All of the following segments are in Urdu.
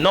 9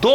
2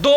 2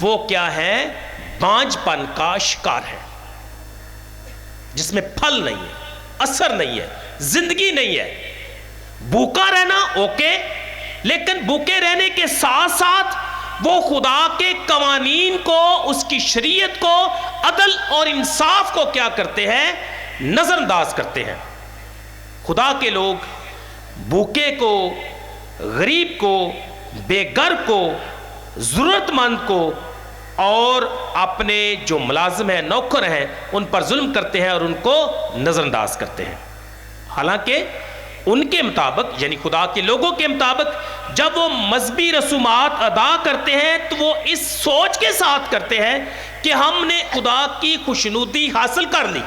وہ کیا ہے؟ بانج پن کا شکار ہے، جس میں پھل نہیں ہے، اثر نہیں ہے، زندگی نہیں ہے۔ بھوکا رہنا اوکے، لیکن بھوکے رہنے کے ساتھ ساتھ وہ خدا کے قوانین کو، اس کی شریعت کو، عدل اور انصاف کو کیا کرتے ہیں؟ نظر انداز کرتے ہیں۔ خدا کے لوگ بھوکے کو، غریب کو، بے گھر کو، ضرورت مند کو اور اپنے جو ملازم ہیں، نوکر ہیں، ان پر ظلم کرتے ہیں اور ان کو نظر انداز کرتے ہیں۔ حالانکہ ان کے مطابق، یعنی خدا کے لوگوں کے مطابق، جب وہ مذہبی رسومات ادا کرتے ہیں تو وہ اس سوچ کے ساتھ کرتے ہیں کہ ہم نے خدا کی خوشنودی حاصل کر لی،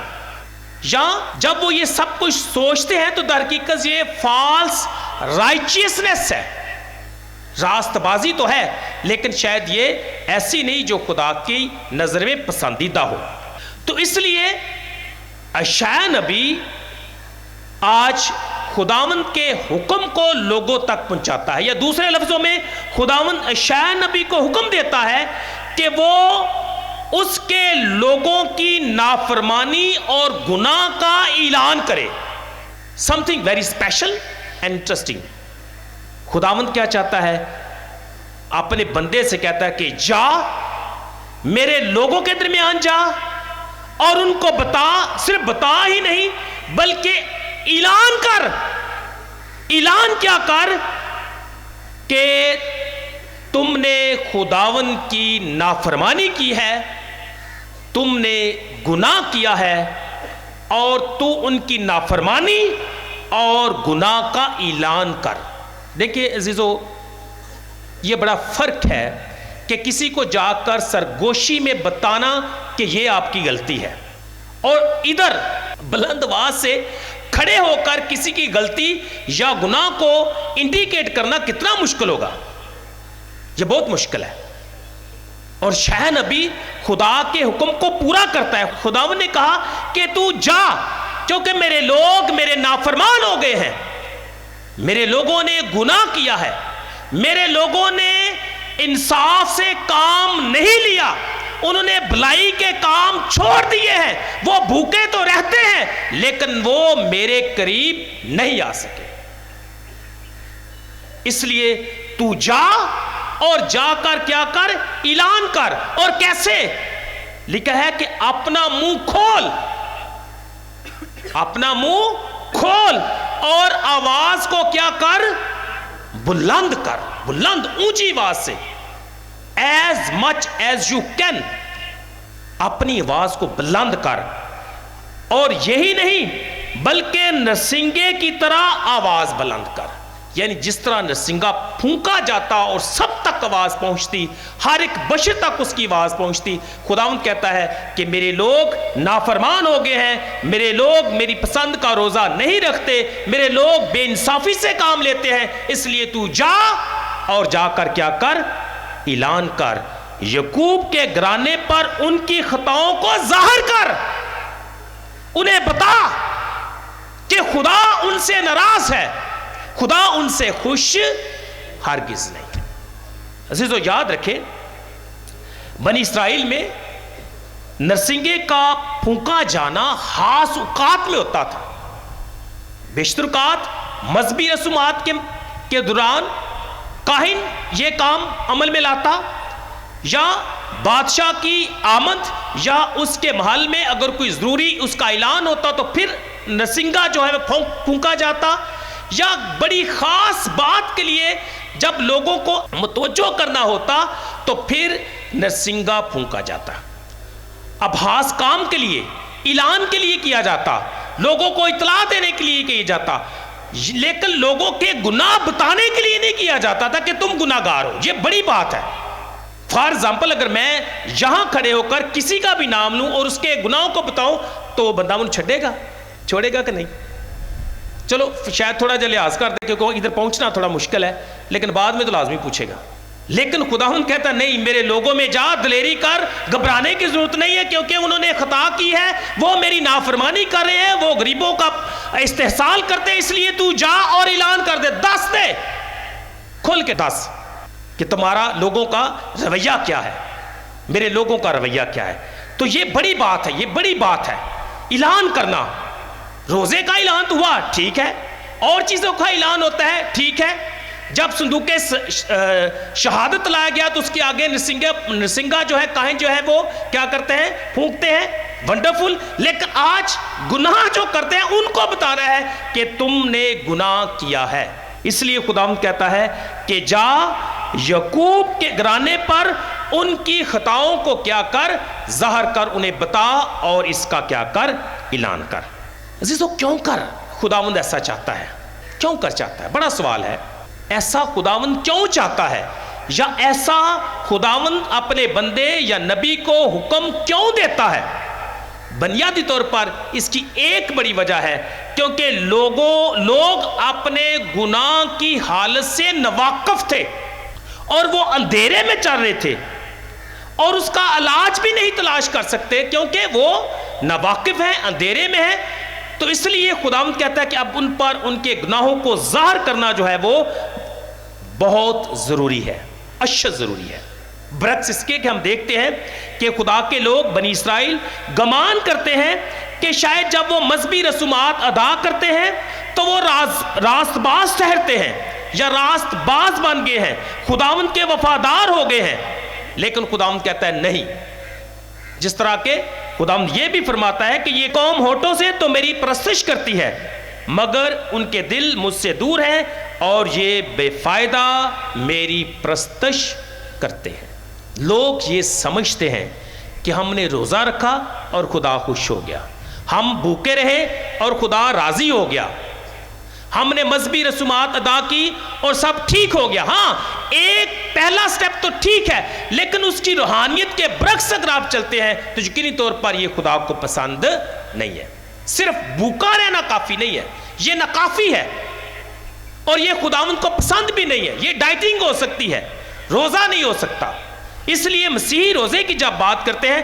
یا جب وہ یہ سب کچھ سوچتے ہیں تو در حقیقت یہ فالس رائچیسنس ہے، راست بازی تو ہے لیکن شاید یہ ایسی نہیں جو خدا کی نظر میں پسندیدہ ہو۔ تو اس لیے اشعیا نبی آج خداوند کے حکم کو لوگوں تک پہنچاتا ہے، یا دوسرے لفظوں میں خداوند اشعیا نبی کو حکم دیتا ہے کہ وہ اس کے لوگوں کی نافرمانی اور گناہ کا اعلان کرے۔ something very special and interesting۔ خداوند کیا چاہتا ہے؟ اپنے بندے سے کہتا ہے کہ جا، میرے لوگوں کے درمیان جا اور ان کو بتا، صرف بتا ہی نہیں بلکہ اعلان کر۔ اعلان کیا کر؟ کہ تم نے خداوند کی نافرمانی کی ہے، تم نے گناہ کیا ہے، اور تو ان کی نافرمانی اور گناہ کا اعلان کر۔ دیکھیے عزیزو، یہ بڑا فرق ہے کہ کسی کو جا کر سرگوشی میں بتانا کہ یہ آپ کی غلطی ہے، اور ادھر بلند آواز سے کھڑے ہو کر کسی کی غلطی یا گناہ کو انڈیکیٹ کرنا کتنا مشکل ہوگا۔ یہ بہت مشکل ہے، اور اشعیا نبی خدا کے حکم کو پورا کرتا ہے۔ خداوند نے کہا کہ تو جا، کیونکہ میرے لوگ میرے نافرمان ہو گئے ہیں، میرے لوگوں نے گناہ کیا ہے، میرے لوگوں نے انصاف سے کام نہیں لیا، انہوں نے بھلائی کے کام چھوڑ دیے ہیں، وہ بھوکے تو رہتے ہیں لیکن وہ میرے قریب نہیں آ سکے۔ اس لیے تو جا، اور جا کر کیا کر؟ اعلان کر۔ اور کیسے؟ لکھا ہے کہ اپنا منہ کھول، اپنا منہ کھول اور آواز کو کیا کر؟ بلند کر، بلند اونچی آواز سے، as much as you can، اپنی آواز کو بلند کر۔ اور یہی نہیں بلکہ نرسنگے کی طرح آواز بلند کر، یعنی جس طرح نرسنگا پھونکا جاتا اور سب تک آواز پہنچتی، ہر ایک بشر تک اس کی آواز پہنچتی۔ خداوند کہتا ہے کہ میرے لوگ نافرمان ہو گئے ہیں، میرے لوگ میری پسند کا روزہ نہیں رکھتے، میرے لوگ بے انصافی سے کام لیتے ہیں، اس لیے تو جا اور جا کر کیا کر؟ اعلان کر، یعقوب کے گھرانے پر ان کی خطاؤں کو ظاہر کر، انہیں بتا کہ خدا ان سے ناراض ہے، خدا ان سے خوش ہرگز نہیں۔ عزیزو یاد رکھیں، بنی اسرائیل میں نرسنگے کا پھونکا جانا خاص اوقات میں ہوتا تھا۔ بیشتر اوقات مذہبی رسومات کے دوران کاہن یہ کام عمل میں لاتا، یا بادشاہ کی آمد یا اس کے محل میں اگر کوئی ضروری اس کا اعلان ہوتا تو پھر نرسنگا جو ہے وہ پھونکا جاتا، یا بڑی خاص بات کے لیے جب لوگوں کو متوجہ کرنا ہوتا تو پھر نرسنگا پھونکا جاتا۔ اب خاص کام کے لیے، اعلان کے لیے کیا جاتا، لوگوں کو اطلاع دینے کے لیے کیا جاتا، لیکن لوگوں کے گناہ بتانے کے لیے نہیں کیا جاتا تھا کہ تم گناہ گار ہو۔ یہ بڑی بات ہے۔ فار ایگزامپل، اگر میں یہاں کھڑے ہو کر کسی کا بھی نام لوں اور اس کے گناہوں کو بتاؤں تو وہ بندہ مجھے چھوڑے گا کہ نہیں؟ چلو شاید تھوڑا جا لحاظ کر دے کیونکہ ادھر پہنچنا تھوڑا مشکل ہے، لیکن بعد میں تو لازمی پوچھے گا۔ لیکن خداوند کہتا نہیں، میرے لوگوں میں جا، دلیری کر، گھبرانے کی ضرورت نہیں ہے، کیونکہ انہوں نے خطا کی ہے، وہ میری نافرمانی کر رہے ہیں، وہ غریبوں کا استحصال کرتے ہیں، اس لیے تو جا اور اعلان کر دے، دس دے، کھل کے دس کہ تمہارا لوگوں کا رویہ کیا ہے۔ میرے لوگوں کا رویہ کیا ہے. تو یہ بڑی بات ہے, یہ بڑی بات ہے. اعلان کرنا, روزے کا اعلان تو ہوا, ٹھیک ہے, اور چیزوں کا اعلان ہوتا ہے, ٹھیک ہے. جب صندوق شہادت لایا گیا تو اس کے آگے نرسنگا جو ہے, کاہن جو ہے, وہ کیا کرتے ہیں, پھونکتے ہیں, ونڈرفل. لیکن آج گناہ جو کرتے ہیں ان کو بتا رہا ہے کہ تم نے گناہ کیا ہے. اس لیے خداوند کہتا ہے کہ جا یعقوب کے گھرانے پر ان کی خطاؤں کو کیا کر, ظاہر کر, انہیں بتا, اور اس کا کیا کر, اعلان کر. عزیزو, کیوں کر خداوند ایسا چاہتا ہے؟ کیوں کر چاہتا ہے؟ بڑا سوال ہے. ایسا خداوند کیوں چاہتا ہے, یا ایسا خداوند اپنے بندے یا نبی کو حکم کیوں دیتا ہے؟ بنیادی طور پر اس کی ایک بڑی وجہ ہے کیونکہ لوگ اپنے گناہ کی حالت سے ناواقف تھے اور وہ اندھیرے میں چل رہے تھے, اور اس کا علاج بھی نہیں تلاش کر سکتے کیونکہ وہ ناواقف ہیں, اندھیرے میں ہیں. تو اس لیے خداوند کہتا ہے کہ اب ان پر ان کے گناہوں کو ظاہر کرنا جو ہے وہ بہت ضروری ہے, اشد ضروری ہے. برعکس اس کے کہ ہم دیکھتے ہیں کہ خدا کے لوگ بنی اسرائیل گمان کرتے ہیں کہ شاید جب وہ مذہبی رسومات ادا کرتے ہیں تو وہ راست باز ٹھہرتے ہیں یا راست باز بن گئے ہیں, خداوند کے وفادار ہو گئے ہیں. لیکن خداوند کہتا ہے نہیں. جس طرح کہ خداوند یہ بھی فرماتا ہے کہ یہ قوم ہونٹوں سے تو میری پرستش کرتی ہے مگر ان کے دل مجھ سے دور ہیں اور یہ بے فائدہ میری پرستش کرتے ہیں. لوگ یہ سمجھتے ہیں کہ ہم نے روزہ رکھا اور خدا خوش ہو گیا, ہم بھوکے رہے اور خدا راضی ہو گیا, ہم نے مذہبی رسومات ادا کی اور سب ٹھیک ہو گیا. ہاں, ایک پہلا سٹیپ تو ٹھیک ہے, لیکن اس کی روحانیت کے برعکس اگر آپ چلتے ہیں تو یقینی طور پر یہ خدا کو پسند نہیں ہے. صرف بھوکا رہنا کافی نہیں ہے, یہ ناکافی ہے, اور یہ خداوند کو پسند بھی نہیں ہے. یہ ڈائٹنگ ہو سکتی ہے, روزہ نہیں ہو سکتا. اس لیے مسیحی روزے کی جب بات کرتے ہیں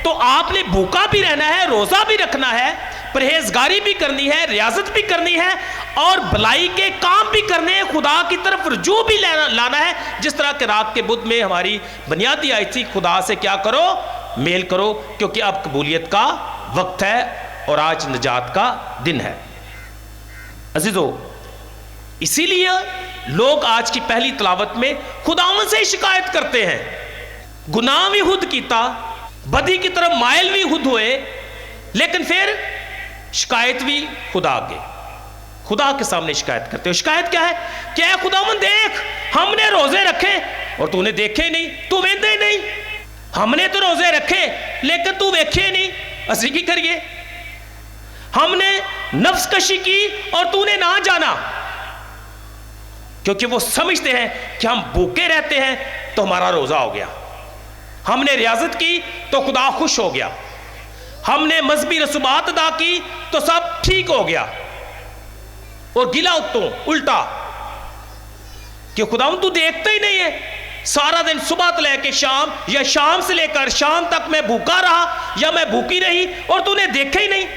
تو آپ نے بھوکا بھی رہنا ہے, روزہ بھی رکھنا ہے, پرہیزگاری بھی کرنی ہے, ریاضت بھی کرنی ہے, اور بھلائی کے کام بھی کرنے ہیں, خدا کی طرف رجوع بھی لانا ہے. جس طرح کہ رات کے بدھ میں ہماری بنیادی آئی تھی, خدا سے کیا کرو, میل کرو, کیونکہ اب قبولیت کا وقت ہے اور آج نجات کا دن ہے. عزیزو, اسی لیے لوگ آج کی پہلی تلاوت میں خداوند سے شکایت کرتے ہیں, گناہ بھی خود کیتا, بدی کی طرف مائل بھی خود ہوئے, لیکن پھر شکایت بھی خدا آگے, خدا کے سامنے شکایت کرتے ہو. شکایت کیا ہے کہ اے خداوند دیکھ, ہم نے روزے رکھے اور تو نے دیکھے نہیں, تو ویندے نہیں. ہم نے تو روزے رکھے لیکن تو ویکھے نہیں, اسی کی کریے. ہم نے نفس کشی کی اور تو نے نہ جانا. کیونکہ وہ سمجھتے ہیں کہ ہم بھوکے رہتے ہیں تو ہمارا روزہ ہو گیا, ہم نے ریاضت کی تو خدا خوش ہو گیا, ہم نے مذہبی رسومات ادا کی تو سب ٹھیک ہو گیا. اور گلا اتوں الٹا کہ خداوند تو دیکھتا ہی نہیں ہے, سارا دن صبح سے لے کے شام یا شام سے لے کر شام تک میں بھوکا رہا یا میں بھوکی رہی اور تو نے دیکھا ہی نہیں.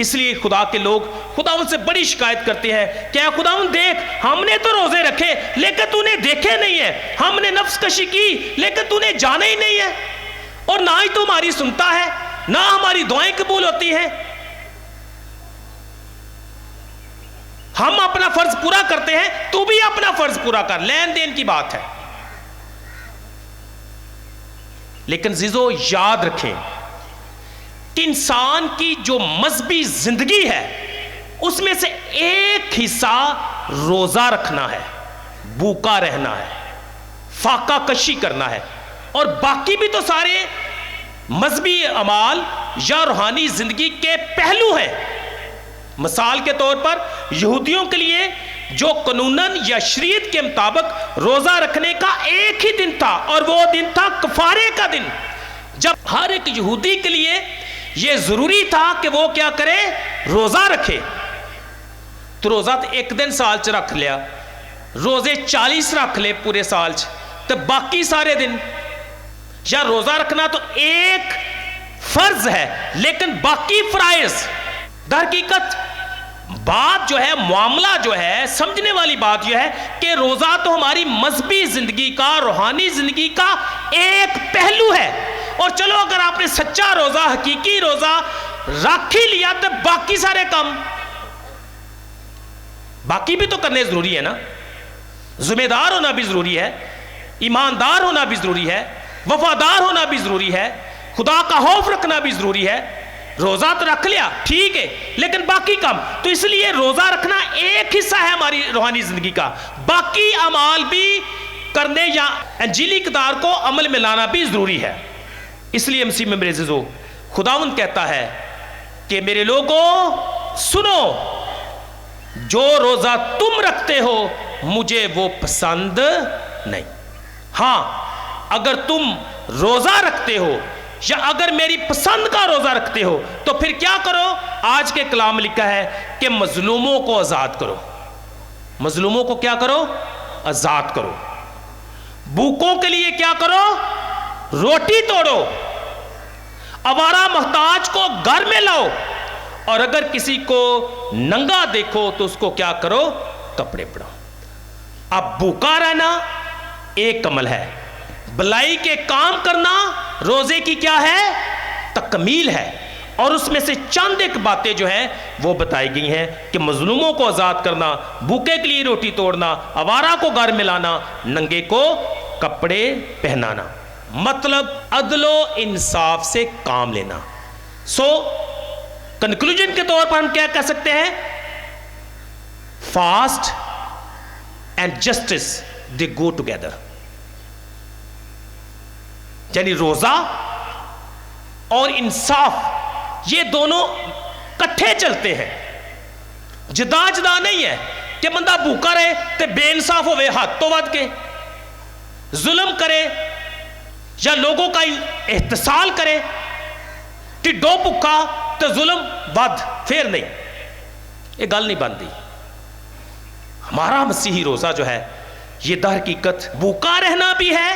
اس لیے خدا کے لوگ خداوند سے بڑی شکایت کرتے ہیں کہ اے خداوند دیکھ, ہم نے تو روزے رکھے لیکن تو نے دیکھے نہیں ہے, ہم نے نفس کشی کی لیکن تو نے جانا ہی نہیں ہے, اور نہ ہی تو ہماری سنتا ہے, نہ ہماری دعائیں قبول ہوتی ہیں. ہم اپنا فرض پورا کرتے ہیں, تو بھی اپنا فرض پورا کر, لین دین کی بات ہے. لیکن عزیزو یاد رکھیں کہ انسان کی جو مذہبی زندگی ہے اس میں سے ایک حصہ روزہ رکھنا ہے, بھوکا رہنا ہے, فاقہ کشی کرنا ہے, اور باقی بھی تو سارے مذہبی اعمال یا روحانی زندگی کے پہلو ہیں. مثال کے طور پر یہودیوں کے لیے جو قانوناً یا شریعت کے مطابق روزہ رکھنے کا ایک ہی دن تھا, اور وہ دن تھا کفارے کا دن. جب ہر ایک یہودی کے لیے یہ ضروری تھا کہ وہ کیا کرے, روزہ رکھے, تو روزہ تو ایک دن سال چ رکھ لیا, روزے 40 رکھ لے پورے سال چ, تو باقی سارے دن. یا روزہ رکھنا تو ایک فرض ہے لیکن باقی فرائض در حقیقت بات جو ہے، معاملہ جو ہے، سمجھنے والی بات یہ ہے کہ روزہ تو ہماری مذہبی زندگی کا، روحانی زندگی کا ایک پہلو ہے. اور چلو اگر آپ نے سچا روزہ، حقیقی روزہ رکھ ہی لیا تو باقی سارے کام باقی بھی تو کرنے ضروری ہے نا. ذمہ دار ہونا بھی ضروری ہے، ایماندار ہونا بھی ضروری ہے، وفادار ہونا بھی ضروری ہے، خدا کا خوف رکھنا بھی ضروری ہے. روزہ تو رکھ لیا ٹھیک ہے، لیکن باقی کام تو، اس لیے روزہ رکھنا ایک حصہ ہے ہماری روحانی زندگی کا، باقی اعمال بھی کرنے یا انجیلی اقدار کو عمل میں لانا بھی ضروری ہے. اس لیے مسیح میں میرے عزیزو، خداوند کہتا ہے کہ میرے لوگوں سنو، جو روزہ تم رکھتے ہو مجھے وہ پسند نہیں. ہاں اگر تم روزہ رکھتے ہو یا اگر میری پسند کا روزہ رکھتے ہو تو پھر کیا کرو؟ آج کے کلام میں لکھا ہے کہ مظلوموں کو آزاد کرو. مظلوموں کو کیا کرو؟ آزاد کرو. بھوکوں کے لیے کیا کرو؟ روٹی توڑو. آوارہ محتاج کو گھر میں لاؤ. اور اگر کسی کو ننگا دیکھو تو اس کو کیا کرو؟ کپڑے پڑھاؤ. اب بھوکا رہنا ایک عمل ہے، بلائی کے کام کرنا روزے کی کیا ہے؟ تکمیل ہے. اور اس میں سے چند ایک باتیں جو ہیں وہ بتائی گئی ہیں کہ مظلوموں کو آزاد کرنا، بھوکے کے لیے روٹی توڑنا، آوارہ کو گھر میں لانا، ننگے کو کپڑے پہنانا. مطلب عدل و انصاف سے کام لینا. کنکلوژن کے طور پر ہم کیا کہہ سکتے ہیں؟ Fast and justice they go together. یعنی روزہ اور انصاف یہ دونوں کٹھے چلتے ہیں، جدا جدا نہیں ہے کہ بندہ بھوکا رہے تے بے انصاف ہوئے، حد تو ود کے ظلم کرے یا لوگوں کا احتسال کرے، ٹھڈو بھوکا تو ظلم ود، پھر نہیں، یہ گل نہیں بنتی. ہمارا مسیحی روزہ جو ہے یہ در حقیقت بھوکا رہنا بھی ہے،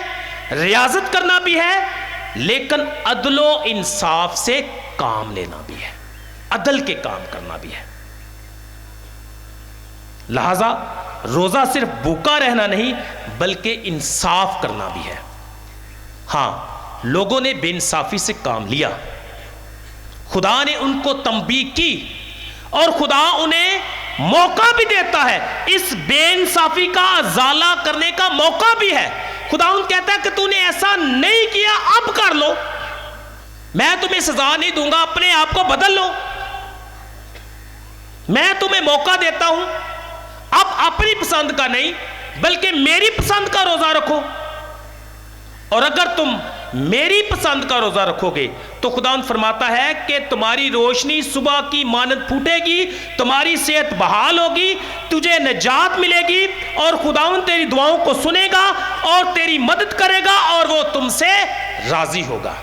ریاضت کرنا بھی ہے، لیکن عدل و انصاف سے کام لینا بھی ہے، عدل کے کام کرنا بھی ہے. لہذا روزہ صرف بھوکا رہنا نہیں بلکہ انصاف کرنا بھی ہے. ہاں لوگوں نے بے انصافی سے کام لیا، خدا نے ان کو تنبیہ کی اور خدا انہیں موقع بھی دیتا ہے، اس بے انصافی کا ازالہ کرنے کا موقع بھی ہے. خدا ان کہتا ہے کہ تو نے ایسا نہیں کیا، اب کر لو، میں تمہیں سزا نہیں دوں گا، اپنے آپ کو بدل لو، میں تمہیں موقع دیتا ہوں، اب اپنی پسند کا نہیں بلکہ میری پسند کا روزہ رکھو. اور اگر تم میری پسند کا روزہ رکھو گے تو خداوند فرماتا ہے کہ تمہاری روشنی صبح کی مانند پھوٹے گی، تمہاری صحت بحال ہوگی، تجھے نجات ملے گی، اور خداوند تیری دعاؤں کو سنے گا اور تیری مدد کرے گا اور وہ تم سے راضی ہوگا.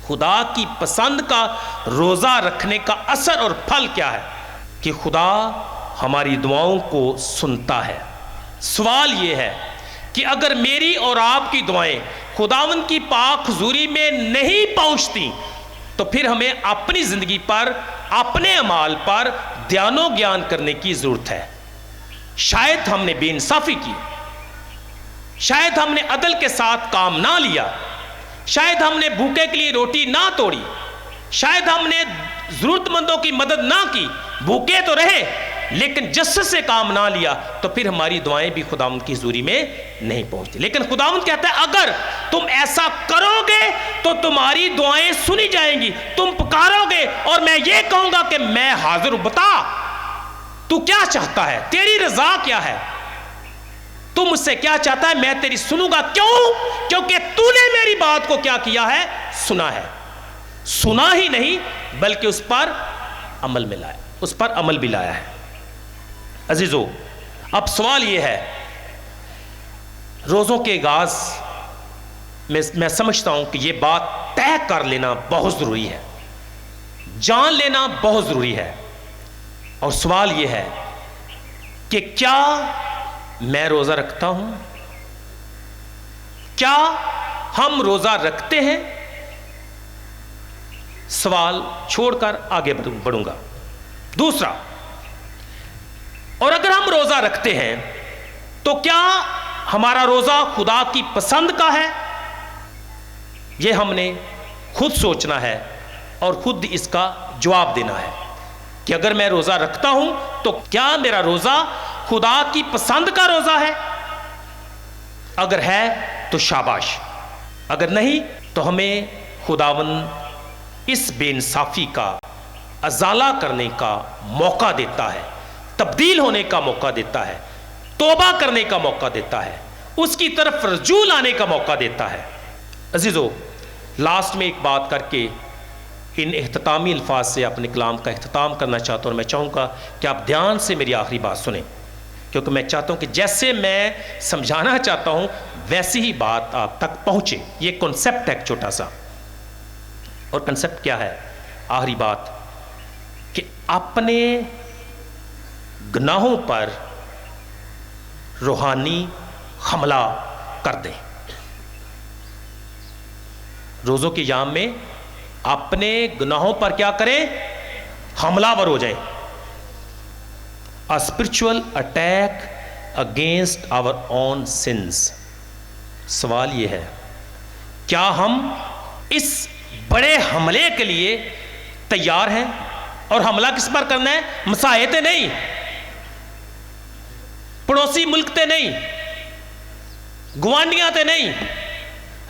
خدا کی پسند کا روزہ رکھنے کا اثر اور پھل کیا ہے؟ کہ خدا ہماری دعاؤں کو سنتا ہے. سوال یہ ہے کہ اگر میری اور آپ کی دعائیں خداوند کی پاک حضوری میں نہیں پہنچتی تو پھر ہمیں اپنی زندگی پر، اپنے اعمال پر دھیان و گیان کرنے کی ضرورت ہے. شاید ہم نے بے انصافی کی، شاید ہم نے عدل کے ساتھ کام نہ لیا، شاید ہم نے بھوکے کے لیے روٹی نہ توڑی، شاید ہم نے ضرورت مندوں کی مدد نہ کی، بھوکے تو رہے لیکن جسد سے کام نہ لیا، تو پھر ہماری دعائیں بھی خداوند کی حضوری میں نہیں پہنچتی. لیکن خداوند کہتا ہے اگر تم ایسا کرو گے تو تمہاری دعائیں سنی جائیں گی، تم پکارو گے اور میں یہ کہوں گا کہ میں حاضر ہوں، بتا تو کیا چاہتا ہے، تیری رضا کیا ہے، تو مجھ سے کیا چاہتا ہے، میں تیری سنوں گا. کیوں؟ کیونکہ تو نے میری بات کو کیا کیا ہے؟ سنا ہے. سنا ہی نہیں بلکہ اس پر عمل میں لایا، اس پر عمل بھی لایا ہے. عزیزو اب سوال یہ ہے، روزوں کے آغاز میں سمجھتا ہوں کہ یہ بات طے کر لینا بہت ضروری ہے، جان لینا بہت ضروری ہے. اور سوال یہ ہے کہ کیا میں روزہ رکھتا ہوں؟ کیا ہم روزہ رکھتے ہیں؟ سوال چھوڑ کر آگے بڑھوں گا. دوسرا، اور اگر ہم روزہ رکھتے ہیں تو کیا ہمارا روزہ خدا کی پسند کا ہے؟ یہ ہم نے خود سوچنا ہے اور خود اس کا جواب دینا ہے کہ اگر میں روزہ رکھتا ہوں تو کیا میرا روزہ خدا کی پسند کا روزہ ہے؟ اگر ہے تو شاباش، اگر نہیں تو ہمیں خداوند اس بے انصافی کا ازالہ کرنے کا موقع دیتا ہے، تبدیل ہونے کا موقع دیتا ہے، توبہ کرنے کا موقع دیتا ہے، اس کی طرف رجوع لانے کا موقع دیتا ہے۔ عزیزو، لاسٹ میں ایک بات کر کے ان اختتامی الفاظ سے اپنے کلام کا اختتام کرنا چاہتا ہوں، اور میں چاہوں گا کہ آپ دھیان سے میری آخری بات سنیں، کیونکہ میں چاہتا ہوں کہ جیسے میں سمجھانا چاہتا ہوں ویسی ہی بات آپ تک پہنچے۔ یہ کنسپٹ ہے ایک چھوٹا سا، اور کنسپٹ کیا ہے؟ آخری بات کہ اپنے گناہوں پر روحانی حملہ کر دیں۔ روزوں کے ایام میں اپنے گناہوں پر کیا کریں؟ حملہ ور ہو جائیں۔ A spiritual attack against our own sins۔ سوال یہ ہے، کیا ہم اس بڑے حملے کے لیے تیار ہیں؟ اور حملہ کس پر کرنا ہے؟ مسائے تے نہیں، پڑوسی ملک تے نہیں، گوانڈیاں تے نہیں،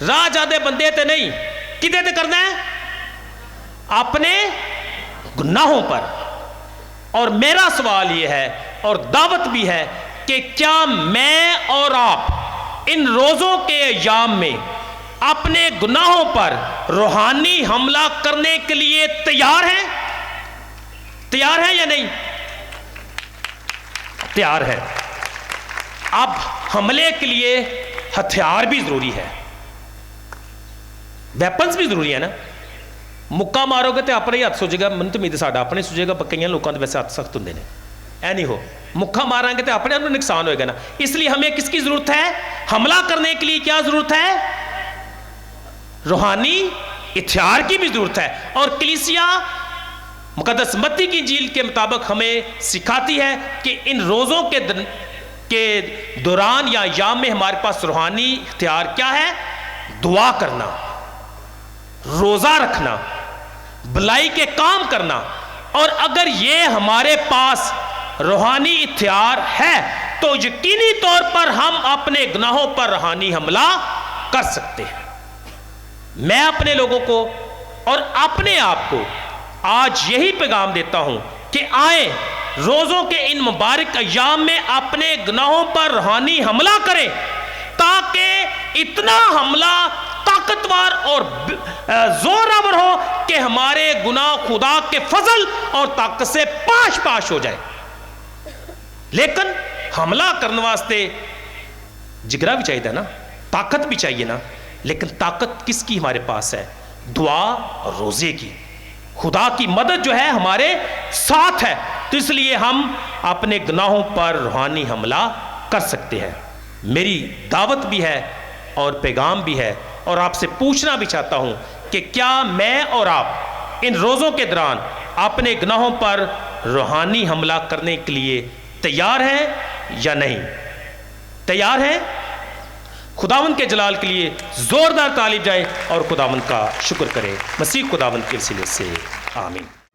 راہ جادے بندے تے نہیں، کدے تے کرنا ہے؟ اپنے گناہوں پر۔ اور میرا سوال یہ ہے اور دعوت بھی ہے کہ کیا میں اور آپ ان روزوں کے ایام میں اپنے گناہوں پر روحانی حملہ کرنے کے لیے تیار ہیں؟ تیار ہیں یا نہیں؟ تیار ہے۔ اب حملے کے لیے ہتھیار بھی ضروری ہے، ویپنز بھی ضروری ہے نا۔ مکہ مارو گے تو اپنے ہی ہاتھ سوچے گا، من تو امید ساڈا اپنے سوچے گا، کئی لوگوں کے ویسے ہاتھ سخت ہوندے نے، اے نہیں ہو مکہ ماریں گے تو اپنے آپ نقصان ہوئے گا نا۔ اس لیے ہمیں کس کی ضرورت ہے؟ حملہ کرنے کے لیے کیا ضرورت ہے؟ روحانی ہتھیار کی بھی ضرورت ہے۔ اور کلیسیا مقدس متی کی انجیل کے مطابق ہمیں سکھاتی ہے کہ ان روزوں کے دوران یا ایام میں ہمارے پاس روحانی اختیار کیا ہے؟ دعا کرنا، روزہ رکھنا، بلائی کے کام کرنا۔ اور اگر یہ ہمارے پاس روحانی اختیار ہے تو یقینی طور پر ہم اپنے گناہوں پر روحانی حملہ کر سکتے ہیں۔ میں اپنے لوگوں کو اور اپنے آپ کو آج یہی پیغام دیتا ہوں کہ آئیں روزوں کے ان مبارک ایام میں اپنے گناہوں پر روحانی حملہ کریں، تاکہ اتنا حملہ طاقتور اور زورآور ہو کہ ہمارے گناہ خدا کے فضل اور طاقت سے پاش پاش ہو جائے۔ لیکن حملہ کرنے واسطے جگرا بھی چاہیے نا، طاقت بھی چاہیے نا۔ لیکن طاقت کس کی ہمارے پاس ہے؟ دعا اور روزے کی۔ خدا کی مدد جو ہے ہمارے ساتھ ہے، تو اس لیے ہم اپنے گناہوں پر روحانی حملہ کر سکتے ہیں۔ میری دعوت بھی ہے اور پیغام بھی ہے، اور آپ سے پوچھنا بھی چاہتا ہوں کہ کیا میں اور آپ ان روزوں کے دوران اپنے گناہوں پر روحانی حملہ کرنے کے لیے تیار ہیں یا نہیں؟ تیار ہیں؟ خداوند کے جلال کے لیے زوردار تعریف جائے اور خداوند کا شکر کرے۔ مسیح خداوند کے وسیلے سے آمین۔